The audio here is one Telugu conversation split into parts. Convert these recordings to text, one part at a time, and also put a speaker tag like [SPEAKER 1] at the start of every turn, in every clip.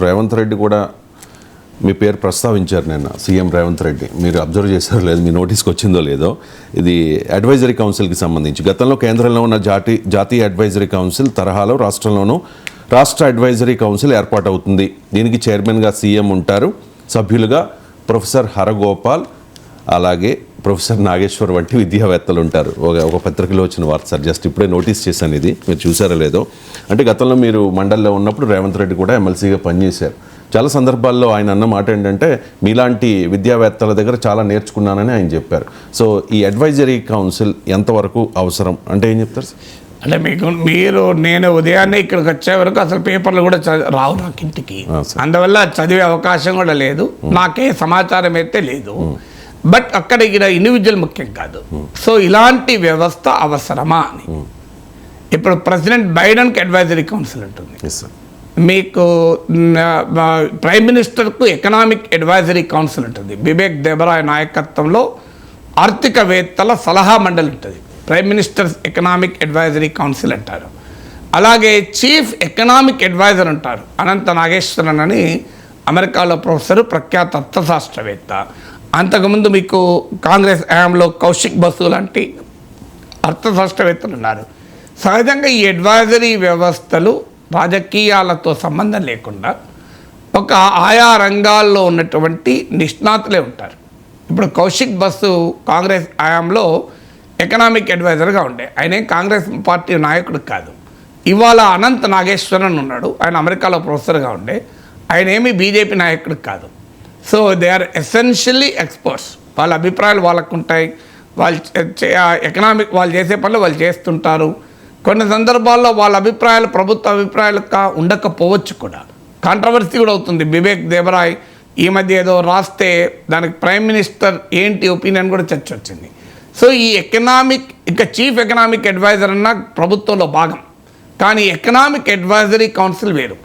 [SPEAKER 1] రేవంత్ రెడ్డి కూడా మీ పేరు ప్రస్తావించారు నిన్న, సీఎం రేవంత్ రెడ్డి. మీరు అబ్జర్వ్ చేశారో లేదు, మీ నోటీస్కి వచ్చిందో లేదో. ఇది అడ్వైజరీ కౌన్సిల్కి సంబంధించి గతంలో కేంద్రంలో ఉన్న జాతీయ అడ్వైజరీ కౌన్సిల్ తరహాలో రాష్ట్రంలోనూ రాష్ట్ర అడ్వైజరీ కౌన్సిల్ ఏర్పాటవుతుంది. దీనికి చైర్మన్గా సీఎం ఉంటారు. సభ్యులుగా ప్రొఫెసర్ హరగోపాల్, అలాగే ప్రొఫెసర్ నాగేశ్వర్ వంటి విద్యావేత్తలు ఉంటారు. ఒక పత్రికలో వచ్చిన వార్త సార్, జస్ట్ ఇప్పుడే నోటీస్ చేశాను, ఇది మీరు చూసారో లేదో. అంటే గతంలో మీరు మండలిలో ఉన్నప్పుడు రేవంత్ రెడ్డి కూడా ఎమ్మెల్సీగా పనిచేశారు. చాలా సందర్భాల్లో ఆయన అన్న మాట ఏంటంటే, మీలాంటి విద్యావేత్తల దగ్గర చాలా నేర్చుకున్నానని ఆయన చెప్పారు. సో ఈ అడ్వైజరీ కౌన్సిల్ ఎంతవరకు అవసరం అంటే ఏం చెప్తారు సార్?
[SPEAKER 2] అంటే నేను ఉదయాన్నే ఇక్కడికి వచ్చే వరకు అసలు పేపర్లు కూడా రావు నాకు ఇంటికి, అందువల్ల చదివే అవకాశం కూడా లేదు, నాకే సమాచారం అయితే లేదు. బట్ అక్కడ ఇక్కడ ఇండివిజువల్ ముఖ్యం కాదు. సో ఇలాంటి వ్యవస్థ అవసరమా అని. ఇప్పుడు ప్రెసిడెంట్ బైడెన్కి అడ్వైజరీ కౌన్సిల్ ఉంటుంది, మీకు ప్రైమ్ మినిస్టర్కు ఎకనామిక్ అడ్వైజరీ కౌన్సిల్ ఉంటుంది. బిబేక్ దేబరాయ్ నాయకత్వంలో ఆర్థికవేత్తల సలహా మండలి ఉంటుంది, prime ministers economic advisory council అంటారు. అలాగే చీఫ్ ఎకనామిక్ అడ్వైజర్ ఉంటారు, అనంత నాగేశ్వరన్ అని అమెరికాలో ప్రొఫెసరు, ప్రఖ్యాత అర్థశాస్త్రవేత్త. అంతకుముందు మీకు కాంగ్రెస్ హయాంలో కౌశిక్ బసు లాంటి అర్థశాస్త్రవేత్తలు ఉన్నారు. సహజంగా ఈ అడ్వైజరీ వ్యవస్థలు రాజకీయాలతో సంబంధం లేకుండా ఒక ఆయా రంగాల్లో ఉన్నటువంటి నిష్ణాతులే ఉంటారు. ఇప్పుడు కౌశిక్ బసు కాంగ్రెస్ హయాంలో ఎకనామిక్ అడ్వైజర్గా ఉండే, ఆయన కాంగ్రెస్ పార్టీ నాయకుడు కాదు. ఇవాళ అనంత్ నాగేశ్వరన్ ఉన్నాడు, ఆయన అమెరికాలో ప్రొఫెసర్గా ఉండే, ఆయన ఏమీ బీజేపీ నాయకుడు కాదు. So they are essentially experts. వాళ్ళ అభిప్రాయాలు వాళ్ళకు ఉంటాయి, వాళ్ళు ఎకనామిక్ వాళ్ళు చేసే పనులు వాళ్ళు చేస్తుంటారు. కొన్ని సందర్భాల్లో వాళ్ళ అభిప్రాయాలు ప్రభుత్వ అభిప్రాయాలు ఉండకపోవచ్చు, కూడా కాంట్రవర్సీ కూడా అవుతుంది. బిబేక్ దేబరాయ్ ఈ మధ్య ఏదో రాస్తే దానికి ప్రైమ్ మినిస్టర్ ఏంటి ఒపీనియన్ కూడా చర్చ వచ్చింది. సో ఈ ఇంకా చీఫ్ ఎకనామిక్ అడ్వైజర్ అన్న ప్రభుత్వంలో భాగం, కానీ ఎకనామిక్ అడ్వైజరీ కౌన్సిల్ వేరు.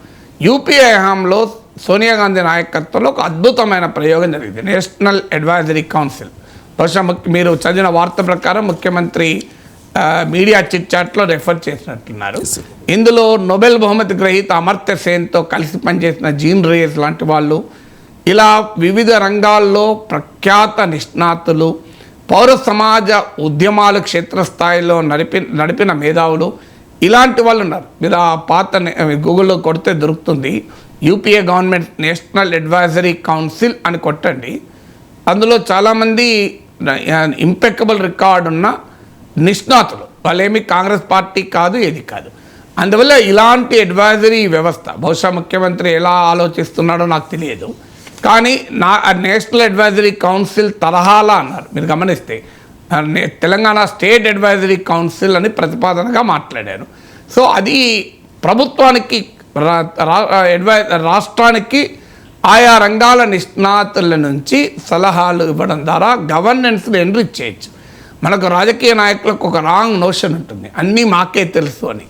[SPEAKER 2] యూపీఏ హయాంలో సోనియా గాంధీ నాయకత్వంలో ఒక అద్భుతమైన ప్రయోగం జరిగింది, నేషనల్ అడ్వైజరీ కౌన్సిల్. బహుశా మీరు చదివిన వార్త ప్రకారం ముఖ్యమంత్రి మీడియా చిట్ చాట్లో రెఫర్ చేసినట్టున్నారు. ఇందులో నోబెల్ బహుమతి గ్రహీత అమర్త్య సేన్తో కలిసి పనిచేసిన జీన్ రేస్ లాంటి వాళ్ళు, ఇలా వివిధ రంగాల్లో ప్రఖ్యాత నిష్ణాతులు, పౌర సమాజ ఉద్యమాలు క్షేత్రస్థాయిలో నడిపిన మేధావులు, ఇలాంటి వాళ్ళు ఉన్నారు. మీరు ఆ పాత గూగుల్లో కొడితే దొరుకుతుంది, UPA government national advisory council అని కొట్టండి. అందులో చాలామంది ఇంపెక్కబుల్ రికార్డు ఉన్న నిష్ణాతులు, వాళ్ళేమి కాంగ్రెస్ పార్టీ కాదు, ఏది కాదు. అందువల్ల ఇలాంటి అడ్వైజరీ వ్యవస్థ బహుశా ముఖ్యమంత్రి ఎలా ఆలోచిస్తున్నాడో నాకు తెలియదు, కానీ నేషనల్ అడ్వైజరీ కౌన్సిల్ తరహాలా అన్నారు. మీరు గమనిస్తే తెలంగాణ స్టేట్ అడ్వైజరీ కౌన్సిల్ అని ప్రతిపాదనగా మాట్లాడారు. సో అది ప్రభుత్వానికి రాష్ట్రానికి ఆయా రంగాల నిష్ణాతుల నుంచి సలహాలు ఇవ్వడం ద్వారా గవర్నెన్స్ని ఎన్రిచ్ చేయొచ్చు. మనకు రాజకీయ నాయకులకు ఒక రాంగ్ నోషన్ ఉంటుంది, అన్నీ మాకే తెలుసు అని.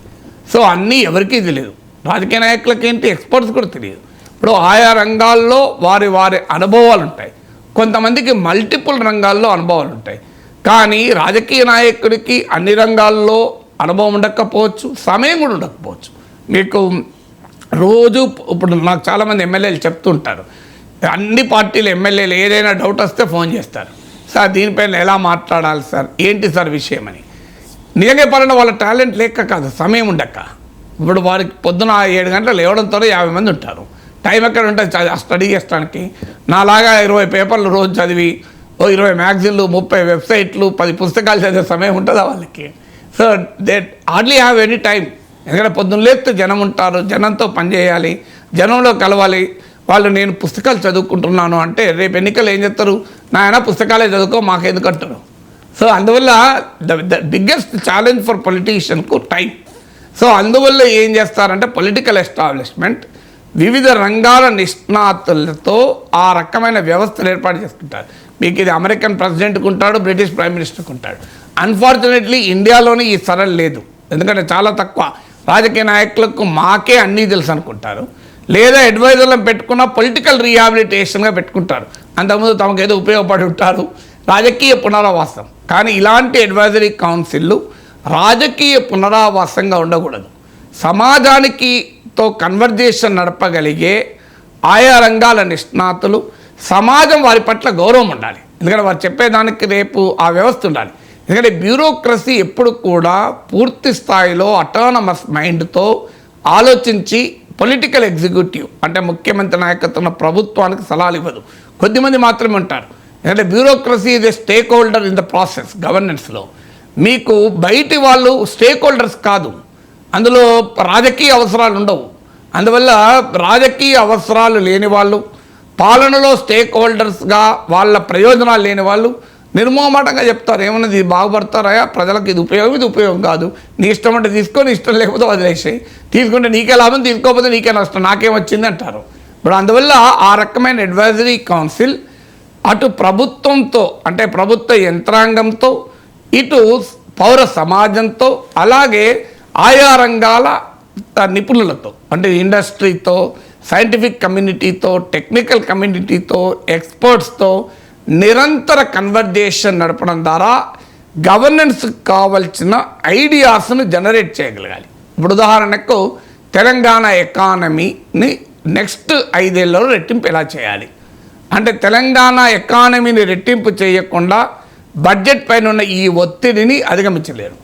[SPEAKER 2] సో అన్నీ ఎవరికీ తెలియదు, రాజకీయ నాయకులకి ఏంటి ఎక్స్పర్ట్స్ కూడా తెలియదు. ఇప్పుడు ఆయా రంగాల్లో వారి అనుభవాలు ఉంటాయి, కొంతమందికి మల్టిపుల్ రంగాల్లో అనుభవాలు ఉంటాయి. కానీ రాజకీయ నాయకుడికి అన్ని రంగాల్లో అనుభవం ఉండకపోవచ్చు, సమయం కూడా ఉండకపోవచ్చు. మీకు రోజు ఇప్పుడు నాకు చాలామంది ఎమ్మెల్యేలు చెప్తుంటారు, అన్ని పార్టీల ఎమ్మెల్యేలు ఏదైనా డౌట్ వస్తే ఫోన్ చేస్తారు, సార్ దీనిపైన ఎలా మాట్లాడాలి సార్, ఏంటి సార్ విషయం అని. నిజంగా పరంగా వాళ్ళ టాలెంట్ లేక కాదు, సమయం ఉండక. ఇప్పుడు వారికి పొద్దున 7 గంటలు లేవడంతో 50 మంది ఉంటారు, టైం ఎక్కడ ఉంటుంది స్టడీ చేయడానికి. నాలాగా 20 పేపర్లు రోజు చదివి 20 మ్యాగజైన్లు, 30 వెబ్సైట్లు, 10 పుస్తకాలు చదివే సమయం ఉంటుందా వాళ్ళకి? So they hardly have any time. ఎందుకంటే పొద్దున్న లేస్తే జనం ఉంటారు, జనంతో పనిచేయాలి, జనంలో కలవాలి. వాళ్ళు నేను పుస్తకాలు చదువుకుంటున్నాను అంటే రేపు ఎన్నికలు ఏం చేస్తారు, నాయన పుస్తకాలే చదువుకో మాకెందుకు అంటారు. సో అందువల్ల ద బిగ్గెస్ట్ ఛాలెంజ్ ఫర్ పొలిటీషియన్కు టైం. సో అందువల్ల ఏం చేస్తారంటే పొలిటికల్ ఎస్టాబ్లిష్మెంట్ వివిధ రంగాల నిష్ణాతులతో ఆ రకమైన వ్యవస్థలు ఏర్పాటు చేసుకుంటారు. మీకు ఇది అమెరికన్ ప్రెసిడెంట్కి ఉంటాడు, బ్రిటిష్ ప్రైమ్ మినిస్టర్కి ఉంటాడు. అన్ఫార్చునేట్లీ ఇండియాలోనే ఈ సరళ లేదు, ఎందుకంటే చాలా తక్కువ రాజకీయ నాయకులకు మాకే అన్నీ తెలుసు అనుకుంటారు, లేదా అడ్వైజర్లను పెట్టుకున్న పొలిటికల్ రీహాబిలిటేషన్గా పెట్టుకుంటారు. అంతకుముందు తమకు ఏదో ఉపయోగపడి ఉంటారు, రాజకీయ పునరావాసం. కానీ ఇలాంటి అడ్వైజరీ కౌన్సిళ్ళు రాజకీయ పునరావాసంగా ఉండకూడదు, సమాజానికితో కన్వర్జేషన్ నడపగలిగే ఆయా రంగాల నిష్ణాతులు, సమాజం వారి పట్ల గౌరవం ఉండాలి. ఎందుకంటే వారు చెప్పేదానికి రేపు ఆ వ్యవస్థ ఉండాలి. ఎందుకంటే బ్యూరోక్రసీ ఎప్పుడు కూడా పూర్తి స్థాయిలో అటానమస్ మైండ్తో ఆలోచించి పొలిటికల్ ఎగ్జిక్యూటివ్ అంటే ముఖ్యమంత్రి నాయకత్వం ప్రభుత్వానికి సలహాలు ఇవ్వదు. కొద్దిమంది మాత్రమే ఉంటారు. ఎందుకంటే bureaucracy is a stake holder in the process గవర్నెన్స్లో. మీకు బయటి వాళ్ళు స్టేక్ హోల్డర్స్ కాదు, అందులో రాజకీయ అవసరాలు ఉండవు. అందువల్ల రాజకీయ అవసరాలు లేని వాళ్ళు, పాలనలో స్టేక్ హోల్డర్స్గా వాళ్ళ ప్రయోజనాలు లేని వాళ్ళు నిర్మోహమాటంగా చెప్తారు, ఏమన్నది ఇది బాగుపడతారా, ప్రజలకు ఇది ఉపయోగం కాదు, నీ ఇష్టం అంటే తీసుకో, నీ ఇష్టం లేకపోతే వదిలేసాయి, తీసుకుంటే నీకే లాభం, తీసుకోకపోతే నీకే నష్టం, నాకేమొచ్చింది అంటారు. ఇప్పుడు అందువల్ల ఆ రకమైన అడ్వైజరీ కౌన్సిల్ అటు ప్రభుత్వంతో అంటే ప్రభుత్వ యంత్రాంగంతో, ఇటు పౌర సమాజంతో, అలాగే ఆయా రంగాల నిపుణులతో అంటే ఇండస్ట్రీతో, సైంటిఫిక్ కమ్యూనిటీతో, టెక్నికల్ కమ్యూనిటీతో, ఎక్స్పర్ట్స్తో నిరంతర కన్వర్జేషన్ నడపడం ద్వారా గవర్నెన్స్కి కావాల్సిన ఐడియాస్ను జనరేట్ చేయగలగాలి. ఇప్పుడు ఉదాహరణకు తెలంగాణ ఎకానమీని నెక్స్ట్ 5 ఏళ్ళలో రెట్టింపు ఎలా చేయాలి అంటే, తెలంగాణ ఎకానమీని రెట్టింపు చేయకుండా బడ్జెట్ పైన ఉన్న ఈ ఒత్తిడిని అధిగమించలేరు.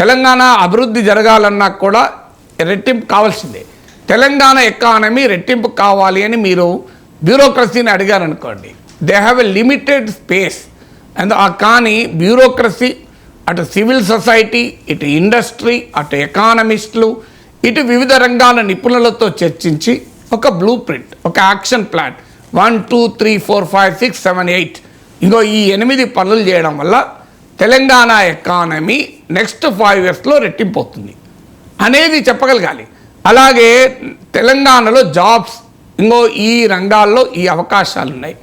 [SPEAKER 2] తెలంగాణ అభివృద్ధి జరగాలన్నా కూడా రెట్టింపు కావాల్సిందే. తెలంగాణ ఎకానమీ రెట్టింపు కావాలి అని మీరు బ్యూరోక్రసీని అడిగారనుకోండి, they have a limited space. కానీ బ్యూరోక్రసీ అటు సివిల్ సొసైటీ, ఇటు ఇండస్ట్రీ, అటు ఎకానమిస్టులు, ఇటు వివిధ రంగాల నిపుణులతో చర్చించి ఒక బ్లూ ప్రింట్, ఒక యాక్షన్ ప్లాన్ 1, 2, 3, 4, 5, 6, 7, 8 ఇంకో ఈ 8 పనులు చేయడం వల్ల తెలంగాణ ఎకానమీ నెక్స్ట్ 5 ఇయర్స్లో రెట్టింపు అవుతుంది అనేది చెప్పగలగాలి. అలాగే తెలంగాణలో జాబ్స్, ఇంకో ఈ రంగాల్లో ఈ అవకాశాలు ఉన్నాయి,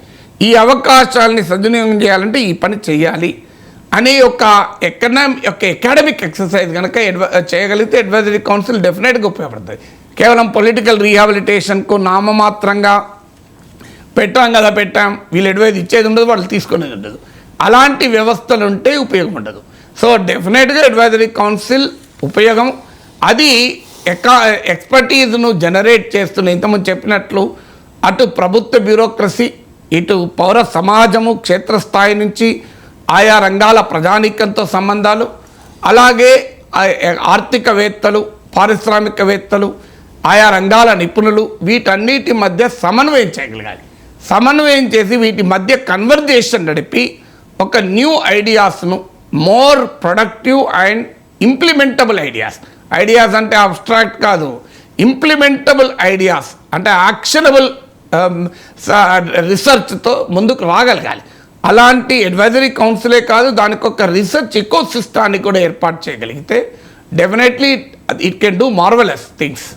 [SPEAKER 2] ఈ అవకాశాలని సద్వినియోగం చేయాలంటే ఈ పని చేయాలి అనే ఒక అకాడమిక్ ఎక్సర్సైజ్ కనుక చేయగలిగితే అడ్వైజరీ కౌన్సిల్ డెఫినెట్గా ఉపయోగపడుతుంది. కేవలం పొలిటికల్ రీహాబిలిటేషన్కు నామమాత్రంగా పెట్టాం, వీళ్ళు అడ్వైజ్ ఇచ్చేది ఉండదు, వాళ్ళు తీసుకునేది ఉండదు, అలాంటి వ్యవస్థలు ఉంటే ఉపయోగం ఉండదు. సో డెఫినెట్గా అడ్వైజరీ కౌన్సిల్ ఉపయోగం. అది ఎక్స్పర్టీజ్ను జనరేట్ చేస్తున్న, ఇంతకుముందు చెప్పినట్లు అటు ప్రభుత్వ బ్యూరోక్రసీ, ఇటు పౌర సమాజము క్షేత్రస్థాయి నుంచి ఆయా రంగాల ప్రజానీకంతో సంబంధాలు, అలాగే ఆర్థికవేత్తలు, పారిశ్రామికవేత్తలు, ఆయా రంగాల నిపుణులు, వీటన్నిటి మధ్య సమన్వయం చేయగలగాలి. సమన్వయం చేసి వీటి మధ్య కన్వర్జేషన్ నడిపి ఒక న్యూ ఐడియాస్ను, more productive and implementable ideas అంటే అబ్స్ట్రాక్ట్ కాదు, ఇంప్లిమెంటబుల్ ఐడియాస్ అంటే యాక్షనబుల్ రీసెర్చ్తో ముందుకు రాగలగాలి. అలాంటి అడ్వైజరీ కౌన్సిలే కాదు, దానికి ఒక రీసెర్చ్ ఎకోసిస్టాన్ని కూడా ఏర్పాటు చేయగలిగితే definitely it can do marvellous things.